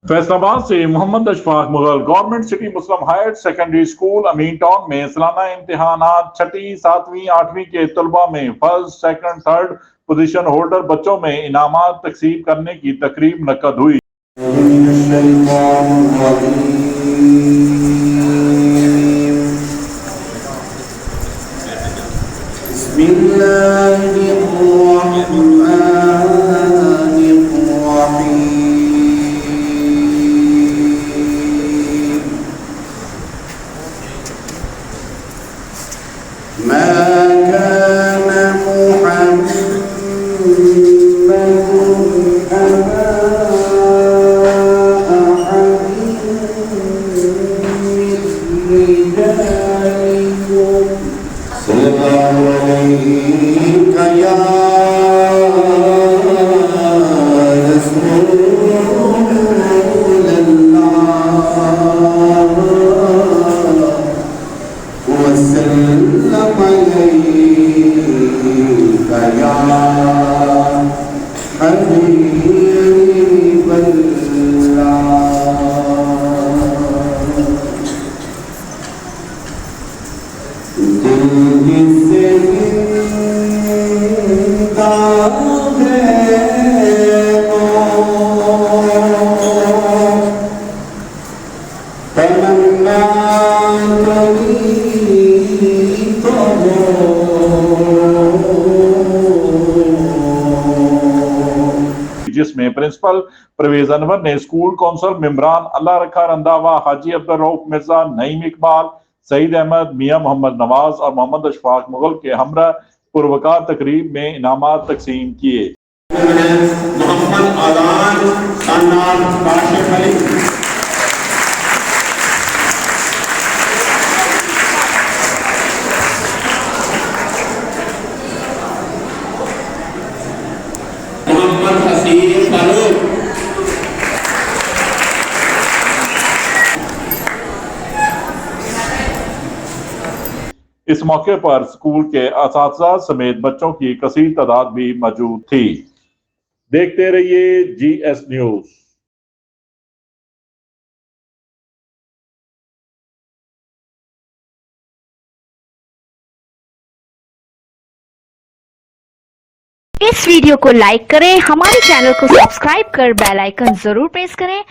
फैसलाबाद से Mohammad Ashfaq Mughal government city मुस्लिम higher secondary school अमीन town में सालाना इम्तिहानात छठी, सातवीं, आठवीं के तलबा में first, second, third position holder बच्चों में इनामात तकसीम करने की तकरीब मुनक्कद हुई। जिसमें प्रिंसिपल परवेज अनवर ने स्कूल कौंसिल मेंबरान अल्लाह रखा रंधावा, हाजी अब्दुल रऊफ मिर्जा, नईम इकबाल, सईद अहमद, मियां मोहम्मद नवाज और मोहम्मद अशफाक मुगल के हमरा पुरवकार तकरीब में इनामात तकसीम किए। इस मौके पर स्कूल के असातिज़ा समेत बच्चों की कसीर तादाद भी मौजूद थी। देखते रहिए GS न्यूज। इस वीडियो को लाइक करें, हमारे चैनल को सब्सक्राइब कर बेल आइकन जरूर प्रेस करें।